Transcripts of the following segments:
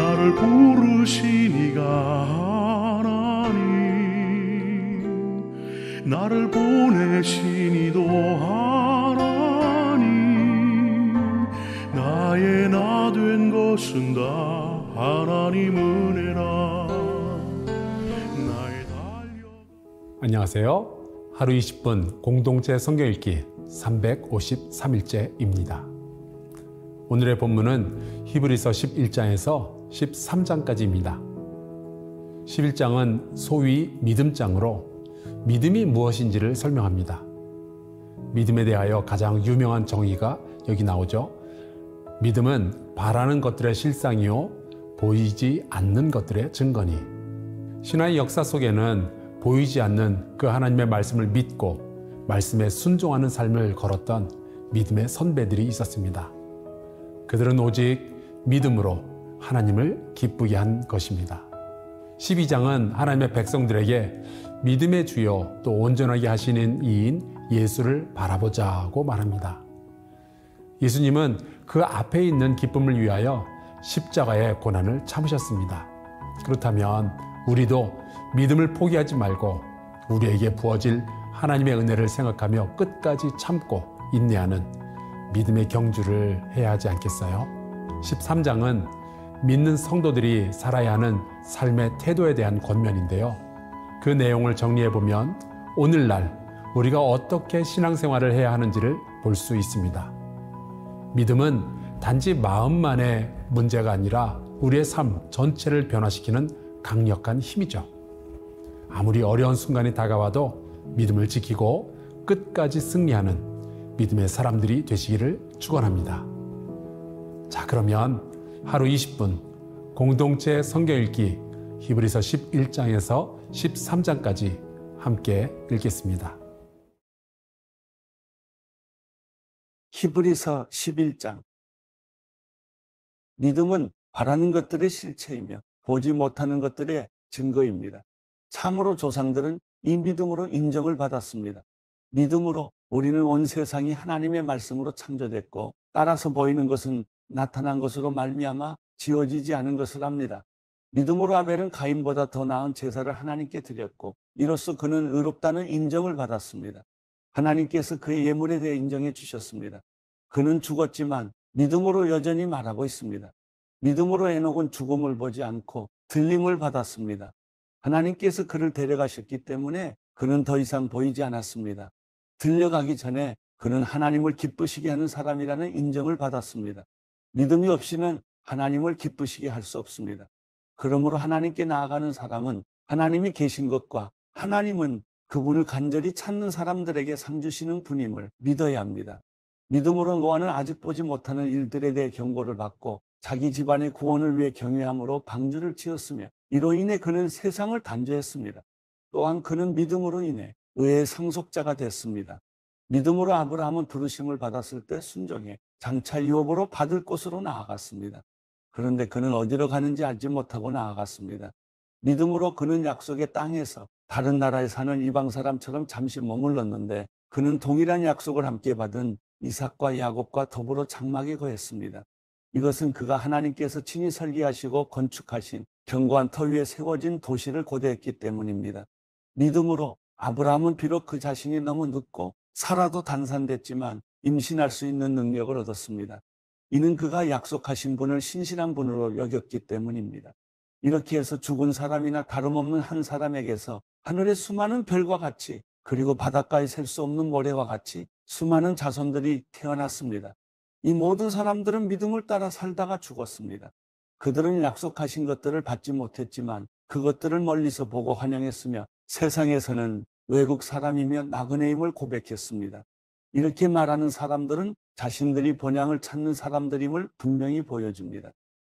나를 부르시니가 하나님, 나를 보내시니도 하나님, 나의 나 된 것은 다 하나님 은혜라. 나의 안녕하세요. 하루 20분 공동체 성경 읽기 353일째입니다. 오늘의 본문은 히브리서 11장에서 13장까지입니다. 11장은 소위 믿음장으로 믿음이 무엇인지를 설명합니다. 믿음에 대하여 가장 유명한 정의가 여기 나오죠. 믿음은 바라는 것들의 실상이요 보이지 않는 것들의 증거니. 신화의 역사 속에는 보이지 않는 그 하나님의 말씀을 믿고 말씀에 순종하는 삶을 걸었던 믿음의 선배들이 있었습니다. 그들은 오직 믿음으로 하나님을 기쁘게 한 것입니다. 12장은 하나님의 백성들에게 믿음의 주요 또 온전하게 하시는 이인 예수를 바라보자고 말합니다. 예수님은 그 앞에 있는 기쁨을 위하여 십자가의 고난을 참으셨습니다. 그렇다면 우리도 믿음을 포기하지 말고 우리에게 부어질 하나님의 은혜를 생각하며 끝까지 참고 인내하는 믿음의 경주를 해야 하지 않겠어요? 13장은 믿는 성도들이 살아야 하는 삶의 태도에 대한 권면인데요. 그 내용을 정리해보면 오늘날 우리가 어떻게 신앙생활을 해야 하는지를 볼 수 있습니다. 믿음은 단지 마음만의 문제가 아니라 우리의 삶 전체를 변화시키는 강력한 힘이죠. 아무리 어려운 순간이 다가와도 믿음을 지키고 끝까지 승리하는 믿음의 사람들이 되시기를 축원합니다. 자, 그러면 하루 20분 공동체 성경 읽기 히브리서 11장에서 13장까지 함께 읽겠습니다. 히브리서 11장. 믿음은 바라는 것들의 실체이며 보지 못하는 것들의 증거입니다. 참으로 조상들은 이 믿음으로 인정을 받았습니다. 믿음으로 우리는 온 세상이 하나님의 말씀으로 창조됐고 따라서 보이는 것은 나타난 것으로 말미암아 지어지지 않은 것을 압니다. 믿음으로 아벨은 가인보다 더 나은 제사를 하나님께 드렸고 이로써 그는 의롭다는 인정을 받았습니다. 하나님께서 그의 예물에 대해 인정해 주셨습니다. 그는 죽었지만 믿음으로 여전히 말하고 있습니다. 믿음으로 에녹은 죽음을 보지 않고 들림을 받았습니다. 하나님께서 그를 데려가셨기 때문에 그는 더 이상 보이지 않았습니다. 들려가기 전에 그는 하나님을 기쁘시게 하는 사람이라는 인정을 받았습니다. 믿음이 없이는 하나님을 기쁘시게 할 수 없습니다. 그러므로 하나님께 나아가는 사람은 하나님이 계신 것과 하나님은 그분을 간절히 찾는 사람들에게 상 주시는 분임을 믿어야 합니다. 믿음으로 노아는 아직 보지 못하는 일들에 대해 경고를 받고 자기 집안의 구원을 위해 경외함으로 방주를 지었으며 이로 인해 그는 세상을 단죄했습니다. 또한 그는 믿음으로 인해 의의 상속자가 됐습니다. 믿음으로 아브라함은 부르심을 받았을 때 순종해 장차 유업으로 받을 곳으로 나아갔습니다. 그런데 그는 어디로 가는지 알지 못하고 나아갔습니다. 믿음으로 그는 약속의 땅에서 다른 나라에 사는 이방 사람처럼 잠시 머물렀는데 그는 동일한 약속을 함께 받은 이삭과 야곱과 더불어 장막에 거했습니다. 이것은 그가 하나님께서 친히 설계하시고 건축하신 견고한 터 위에 세워진 도시를 고대했기 때문입니다. 믿음으로 아브라함은 비록 그 자신이 너무 늙고 살아도 단산됐지만 임신할 수 있는 능력을 얻었습니다. 이는 그가 약속하신 분을 신실한 분으로 여겼기 때문입니다. 이렇게 해서 죽은 사람이나 다름없는 한 사람에게서 하늘의 수많은 별과 같이 그리고 바닷가에 셀 수 없는 모래와 같이 수많은 자손들이 태어났습니다. 이 모든 사람들은 믿음을 따라 살다가 죽었습니다. 그들은 약속하신 것들을 받지 못했지만 그것들을 멀리서 보고 환영했으며 세상에서는 외국 사람이며 나그네임을 고백했습니다. 이렇게 말하는 사람들은 자신들이 본향을 찾는 사람들임을 분명히 보여줍니다.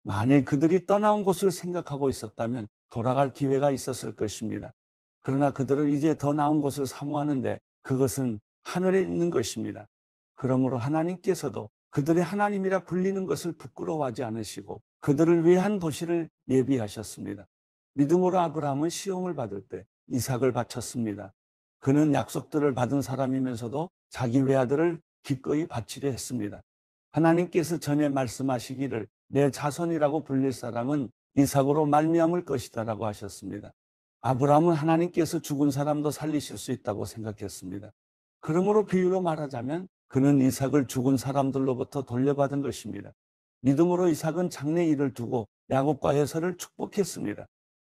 만일 그들이 떠나온 곳을 생각하고 있었다면 돌아갈 기회가 있었을 것입니다. 그러나 그들은 이제 더 나은 곳을 사모하는데 그것은 하늘에 있는 것입니다. 그러므로 하나님께서도 그들의 하나님이라 불리는 것을 부끄러워하지 않으시고 그들을 위한 도시를 예비하셨습니다. 믿음으로 아브라함은 시험을 받을 때 이삭을 바쳤습니다. 그는 약속들을 받은 사람이면서도 자기 외아들을 기꺼이 바치려 했습니다. 하나님께서 전에 말씀하시기를 내 자손이라고 불릴 사람은 이삭으로 말미암을 것이다라고 하셨습니다. 아브라함은 하나님께서 죽은 사람도 살리실 수 있다고 생각했습니다. 그러므로 비유로 말하자면 그는 이삭을 죽은 사람들로부터 돌려받은 것입니다. 믿음으로 이삭은 장래 일을 두고 야곱과 에서를 축복했습니다.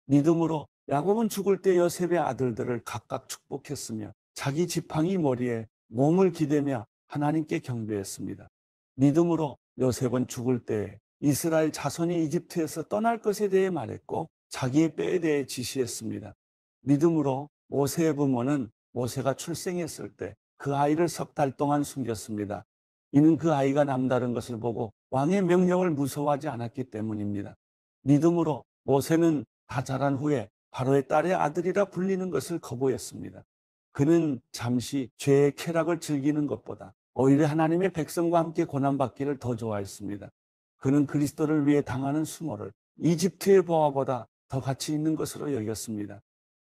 믿음으로 야곱은 죽을 때 요셉의 아들들을 각각 축복했으며 자기 지팡이 머리에 몸을 기대며 하나님께 경배했습니다. 믿음으로 요셉은 죽을 때 이스라엘 자손이 이집트에서 떠날 것에 대해 말했고 자기의 뼈에 대해 지시했습니다. 믿음으로 모세의 부모는 모세가 출생했을 때 그 아이를 10달 동안 숨겼습니다. 이는 그 아이가 남다른 것을 보고 왕의 명령을 무서워하지 않았기 때문입니다. 믿음으로 모세는 다 자란 후에 바로의 딸의 아들이라 불리는 것을 거부했습니다. 그는 잠시 죄의 쾌락을 즐기는 것보다 오히려 하나님의 백성과 함께 고난받기를 더 좋아했습니다. 그는 그리스도를 위해 당하는 수모를 이집트의 보화보다 더 가치 있는 것으로 여겼습니다.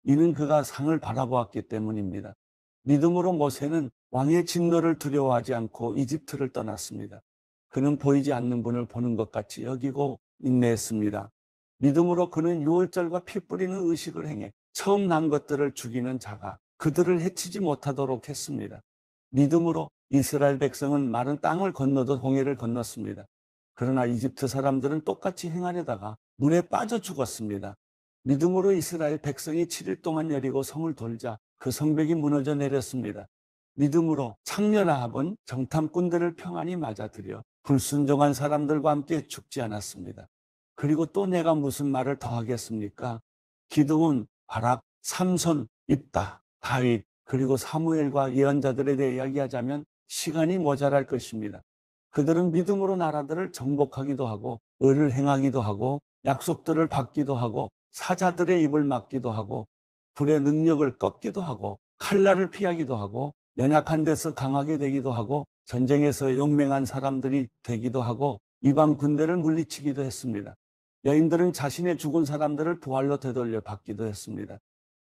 이는 그가 상을 바라보았기 때문입니다. 믿음으로 모세는 왕의 진노를 두려워하지 않고 이집트를 떠났습니다. 그는 보이지 않는 분을 보는 것 같이 여기고 인내했습니다. 믿음으로 그는 유월절과 피 뿌리는 의식을 행해 처음 난 것들을 죽이는 자가 그들을 해치지 못하도록 했습니다. 믿음으로 이스라엘 백성은 마른 땅을 건너도 홍해를 건넜습니다. 그러나 이집트 사람들은 똑같이 행하려다가 물에 빠져 죽었습니다. 믿음으로 이스라엘 백성이 7일 동안 여리고 성을 돌자 그 성벽이 무너져 내렸습니다. 믿음으로 창녀 라합은 정탐꾼들을 평안히 맞아들여 불순종한 사람들과 함께 죽지 않았습니다. 그리고 또 내가 무슨 말을 더 하겠습니까? 기드온, 바락, 삼손, 입다, 다윗, 그리고 사무엘과 예언자들에 대해 이야기하자면 시간이 모자랄 것입니다. 그들은 믿음으로 나라들을 정복하기도 하고 의를 행하기도 하고 약속들을 받기도 하고 사자들의 입을 막기도 하고 불의 능력을 꺾기도 하고 칼날을 피하기도 하고 연약한 데서 강하게 되기도 하고 전쟁에서 용맹한 사람들이 되기도 하고 이방 군대를 물리치기도 했습니다. 여인들은 자신의 죽은 사람들을 부활로 되돌려 받기도 했습니다.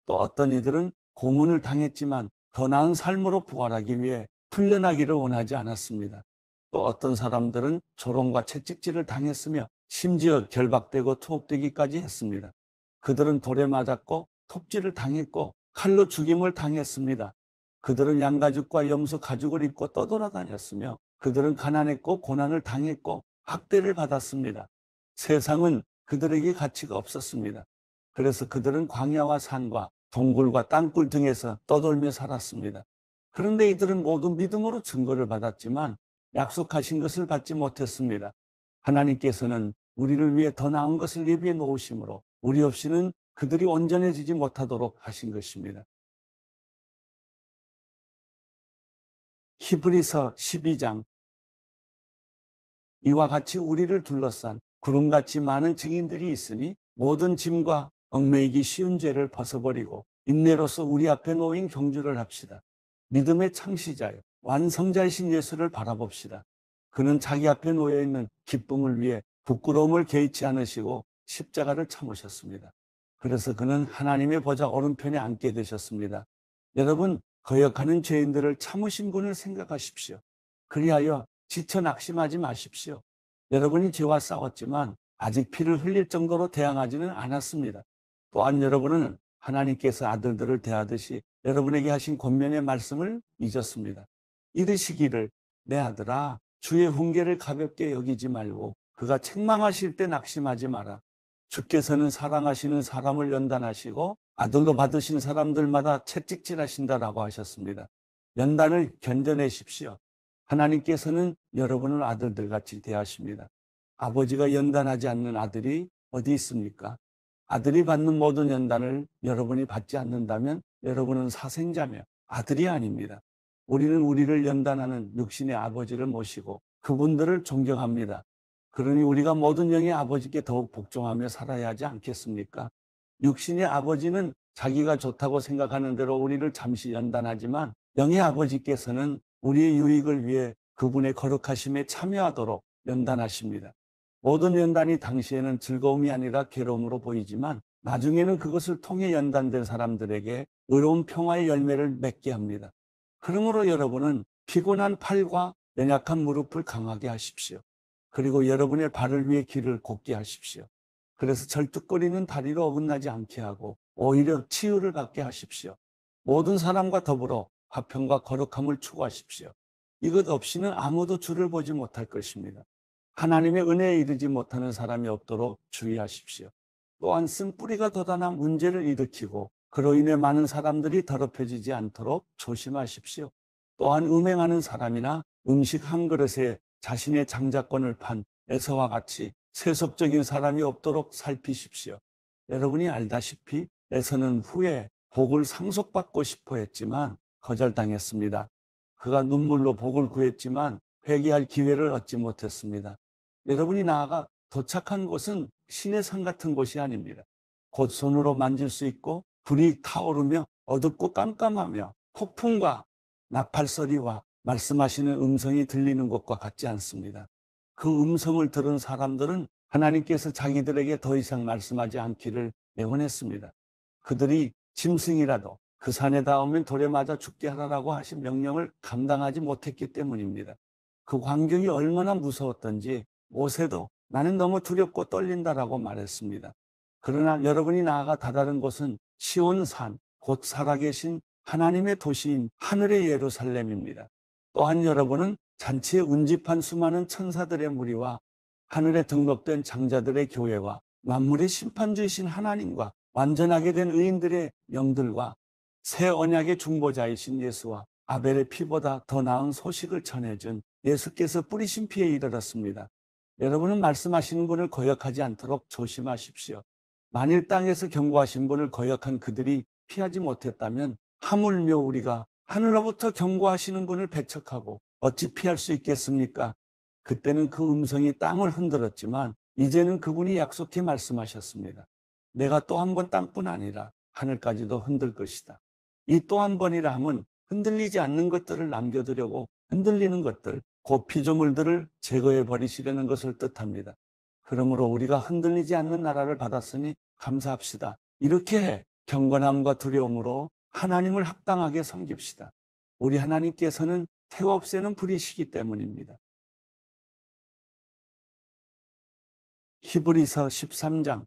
또 어떤 이들은 고문을 당했지만 더 나은 삶으로 부활하기 위해 풀려나기를 원하지 않았습니다. 또 어떤 사람들은 조롱과 채찍질을 당했으며 심지어 결박되고 투옥되기까지 했습니다. 그들은 돌에 맞았고 톱질을 당했고 칼로 죽임을 당했습니다. 그들은 양가죽과 염소 가죽을 입고 떠돌아다녔으며 그들은 가난했고 고난을 당했고 학대를 받았습니다. 세상은 그들에게 가치가 없었습니다. 그래서 그들은 광야와 산과 동굴과 땅굴 등에서 떠돌며 살았습니다. 그런데 이들은 모두 믿음으로 증거를 받았지만 약속하신 것을 받지 못했습니다. 하나님께서는 우리를 위해 더 나은 것을 예비해 놓으심으로 우리 없이는 그들이 온전해지지 못하도록 하신 것입니다. 히브리서 12장. 이와 같이 우리를 둘러싼 구름같이 많은 증인들이 있으니 모든 짐과 얽매이기 쉬운 죄를 벗어버리고 인내로서 우리 앞에 놓인 경주를 합시다. 믿음의 창시자요 완성자이신 예수를 바라봅시다. 그는 자기 앞에 놓여있는 기쁨을 위해 부끄러움을 개의치 않으시고 십자가를 참으셨습니다. 그래서 그는 하나님의 보좌 오른편에 앉게 되셨습니다. 여러분, 거역하는 죄인들을 참으신 분을 생각하십시오. 그리하여 지쳐 낙심하지 마십시오. 여러분이 죄와 싸웠지만 아직 피를 흘릴 정도로 대항하지는 않았습니다. 또한 여러분은 하나님께서 아들들을 대하듯이 여러분에게 하신 권면의 말씀을 잊었습니다. 이르시기를 내 아들아 주의 훈계를 가볍게 여기지 말고 그가 책망하실 때 낙심하지 마라. 주께서는 사랑하시는 사람을 연단하시고 아들로 받으신 사람들마다 채찍질하신다라고 하셨습니다. 연단을 견뎌내십시오. 하나님께서는 여러분을 아들들같이 대하십니다. 아버지가 연단하지 않는 아들이 어디 있습니까? 아들이 받는 모든 연단을 여러분이 받지 않는다면 여러분은 사생자며 아들이 아닙니다. 우리는 우리를 연단하는 육신의 아버지를 모시고 그분들을 존경합니다. 그러니 우리가 모든 영의 아버지께 더욱 복종하며 살아야 하지 않겠습니까? 육신의 아버지는 자기가 좋다고 생각하는 대로 우리를 잠시 연단하지만 영의 아버지께서는 우리의 유익을 위해 그분의 거룩하심에 참여하도록 연단하십니다. 모든 연단이 당시에는 즐거움이 아니라 괴로움으로 보이지만 나중에는 그것을 통해 연단된 사람들에게 의로운 평화의 열매를 맺게 합니다. 그러므로 여러분은 피곤한 팔과 연약한 무릎을 강하게 하십시오. 그리고 여러분의 발을 위해 길을 곱게 하십시오. 그래서 절뚝거리는 다리로 어긋나지 않게 하고 오히려 치유를 받게 하십시오. 모든 사람과 더불어 화평과 거룩함을 추구하십시오. 이것 없이는 아무도 주를 보지 못할 것입니다. 하나님의 은혜에 이르지 못하는 사람이 없도록 주의하십시오. 또한 쓴뿌리가 돋아나 문제를 일으키고 그로 인해 많은 사람들이 더럽혀지지 않도록 조심하십시오. 또한 음행하는 사람이나 음식 한 그릇에 자신의 장자권을 판 에서와 같이 세속적인 사람이 없도록 살피십시오. 여러분이 알다시피 에서는 후에 복을 상속받고 싶어 했지만 거절당했습니다. 그가 눈물로 복을 구했지만 회개할 기회를 얻지 못했습니다. 여러분이 나아가 도착한 곳은 신의 산 같은 곳이 아닙니다. 곧 손으로 만질 수 있고 불이 타오르며 어둡고 깜깜하며 폭풍과 나팔소리와 말씀하시는 음성이 들리는 것과 같지 않습니다. 그 음성을 들은 사람들은 하나님께서 자기들에게 더 이상 말씀하지 않기를 명언했습니다. 그들이 짐승이라도 그 산에 닿으면 돌에 맞아 죽게 하라고 하신 명령을 감당하지 못했기 때문입니다. 그 환경이 얼마나 무서웠던지 모세도 나는 너무 두렵고 떨린다라고 말했습니다. 그러나 여러분이 나아가 다다른 곳은 시온산, 곧 살아계신 하나님의 도시인 하늘의 예루살렘입니다. 또한 여러분은 잔치에 운집한 수많은 천사들의 무리와 하늘에 등록된 장자들의 교회와 만물의 심판주이신 하나님과 완전하게 된 의인들의 영들과 새 언약의 중보자이신 예수와 아벨의 피보다 더 나은 소식을 전해준 예수께서 뿌리신 피에 이르렀습니다. 여러분은 말씀하시는 분을 거역하지 않도록 조심하십시오. 만일 땅에서 경고하신 분을 거역한 그들이 피하지 못했다면 하물며 우리가 하늘로부터 경고하시는 분을 배척하고 어찌 피할 수 있겠습니까? 그때는 그 음성이 땅을 흔들었지만 이제는 그분이 약속해 말씀하셨습니다. 내가 또 한 번 땅뿐 아니라 하늘까지도 흔들 것이다. 이 또 한 번이라 함은 흔들리지 않는 것들을 남겨두려고 흔들리는 것들, 곧 피조물들을 제거해 버리시려는 것을 뜻합니다. 그러므로 우리가 흔들리지 않는 나라를 받았으니 감사합시다. 이렇게 경건함과 두려움으로 하나님을 합당하게 섬깁시다. 우리 하나님께서는 태워 없애는 불이시기 때문입니다. 히브리서 13장.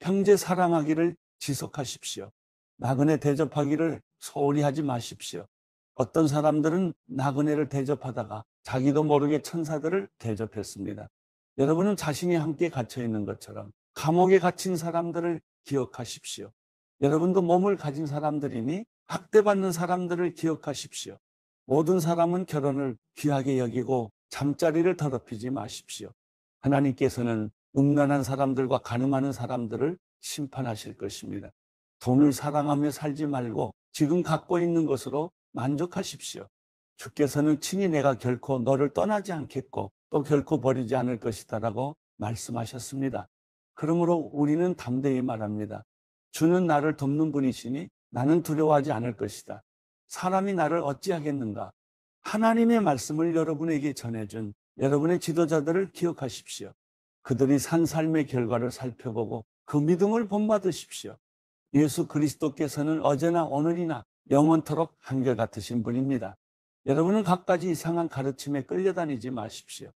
형제 사랑하기를 지속하십시오. 나그네 대접하기를 소홀히 하지 마십시오. 어떤 사람들은 나그네를 대접하다가 자기도 모르게 천사들을 대접했습니다. 여러분은 자신이 함께 갇혀 있는 것처럼 감옥에 갇힌 사람들을 기억하십시오. 여러분도 몸을 가진 사람들이니 학대받는 사람들을 기억하십시오. 모든 사람은 결혼을 귀하게 여기고 잠자리를 더럽히지 마십시오. 하나님께서는 음란한 사람들과 간음하는 사람들을 심판하실 것입니다. 돈을 사랑하며 살지 말고 지금 갖고 있는 것으로 만족하십시오. 주께서는 친히 내가 결코 너를 떠나지 않겠고 또 결코 버리지 않을 것이다 라고 말씀하셨습니다. 그러므로 우리는 담대히 말합니다. 주는 나를 돕는 분이시니 나는 두려워하지 않을 것이다. 사람이 나를 어찌하겠는가? 하나님의 말씀을 여러분에게 전해준 여러분의 지도자들을 기억하십시오. 그들이 산 삶의 결과를 살펴보고 그 믿음을 본받으십시오. 예수 그리스도께서는 어제나 오늘이나 영원토록 한결같으신 분입니다. 여러분은 갖가지 이상한 가르침에 끌려다니지 마십시오.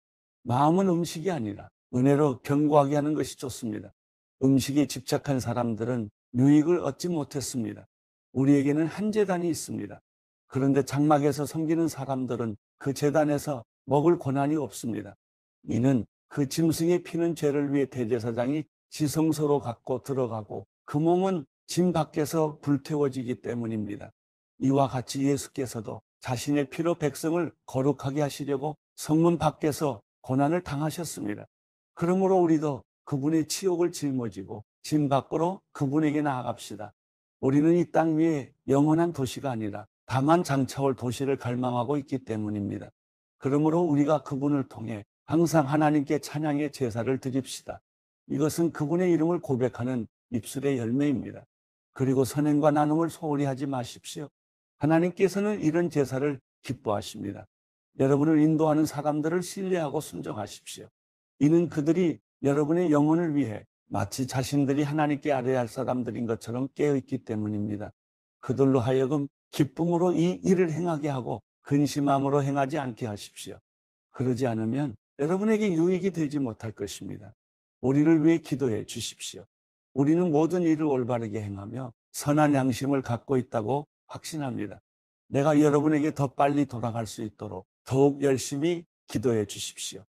마음은 음식이 아니라 은혜로 견고하게 하는 것이 좋습니다. 음식에 집착한 사람들은 유익을 얻지 못했습니다. 우리에게는 한 제단이 있습니다. 그런데 장막에서 섬기는 사람들은 그 제단에서 먹을 고난이 없습니다. 이는 그 짐승의 피는 죄를 위해 대제사장이 지성소로 갖고 들어가고 그 몸은 짐 밖에서 불태워지기 때문입니다. 이와 같이 예수께서도 자신의 피로 백성을 거룩하게 하시려고 성문 밖에서 고난을 당하셨습니다. 그러므로 우리도 그분의 치욕을 짊어지고 짐 밖으로 그분에게 나아갑시다. 우리는 이 땅 위에 영원한 도시가 아니라 다만 장차올 도시를 갈망하고 있기 때문입니다. 그러므로 우리가 그분을 통해 항상 하나님께 찬양의 제사를 드립시다. 이것은 그분의 이름을 고백하는 입술의 열매입니다. 그리고 선행과 나눔을 소홀히 하지 마십시오. 하나님께서는 이런 제사를 기뻐하십니다. 여러분을 인도하는 사람들을 신뢰하고 순종하십시오. 이는 그들이 여러분의 영혼을 위해 마치 자신들이 하나님께 아뢰야 할 사람들인 것처럼 깨어있기 때문입니다. 그들로 하여금 기쁨으로 이 일을 행하게 하고 근심함으로 행하지 않게 하십시오. 그러지 않으면 여러분에게 유익이 되지 못할 것입니다. 우리를 위해 기도해 주십시오. 우리는 모든 일을 올바르게 행하며 선한 양심을 갖고 있다고 확신합니다. 내가 여러분에게 더 빨리 돌아갈 수 있도록 더욱 열심히 기도해 주십시오.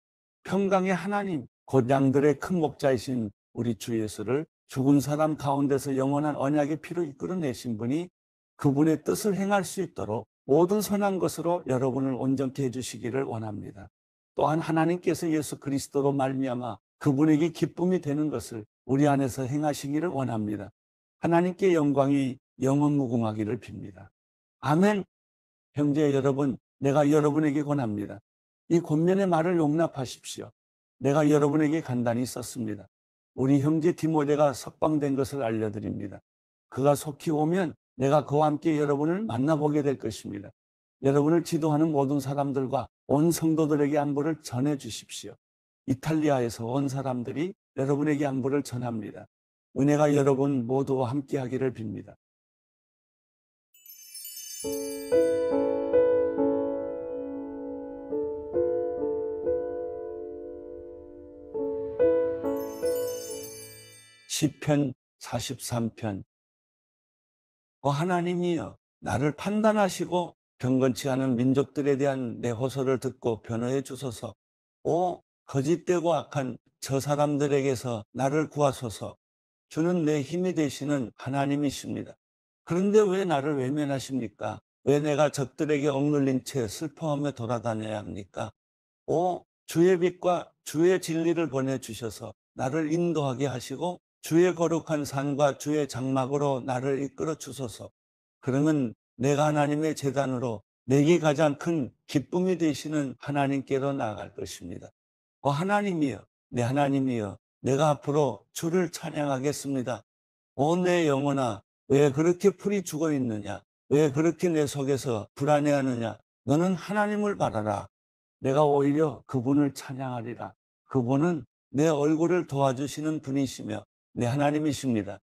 평강의 하나님, 곧 양들의 큰 목자이신 우리 주 예수를 죽은 사람 가운데서 영원한 언약의 피로 이끌어내신 분이 그분의 뜻을 행할 수 있도록 모든 선한 것으로 여러분을 온전케 해주시기를 원합니다. 또한 하나님께서 예수 그리스도로 말미암아 그분에게 기쁨이 되는 것을 우리 안에서 행하시기를 원합니다. 하나님께 영광이 영원 무궁하기를 빕니다. 아멘. 형제 여러분, 내가 여러분에게 권합니다. 이 권면의 말을 용납하십시오. 내가 여러분에게 간단히 썼습니다. 우리 형제 디모데가 석방된 것을 알려드립니다. 그가 속히 오면 내가 그와 함께 여러분을 만나보게 될 것입니다. 여러분을 지도하는 모든 사람들과 온 성도들에게 안부를 전해 주십시오. 이탈리아에서 온 사람들이 여러분에게 안부를 전합니다. 은혜가 여러분 모두와 함께 하기를 빕니다. 시편 43편. 하나님이여, 나를 판단하시고 경건치 않은 민족들에 대한 내 호소를 듣고 변호해 주소서. 거짓되고 악한 저 사람들에게서 나를 구하소서. 주는 내 힘이 되시는 하나님이십니다. 그런데 왜 나를 외면하십니까? 왜 내가 적들에게 억눌린 채 슬퍼하며 돌아다녀야 합니까? 주의 빛과 주의 진리를 보내주셔서 나를 인도하게 하시고 주의 거룩한 산과 주의 장막으로 나를 이끌어 주소서. 그러면 내가 하나님의 제단으로 내게 가장 큰 기쁨이 되시는 하나님께로 나아갈 것입니다. 하나님이여, 내 하나님이여, 내가 앞으로 주를 찬양하겠습니다. 내 영혼아, 왜 그렇게 풀이 죽어 있느냐? 왜 그렇게 내 속에서 불안해하느냐? 너는 하나님을 바라라. 내가 오히려 그분을 찬양하리라. 그분은 내 얼굴을 도와주시는 분이시며 내 하나님이십니다.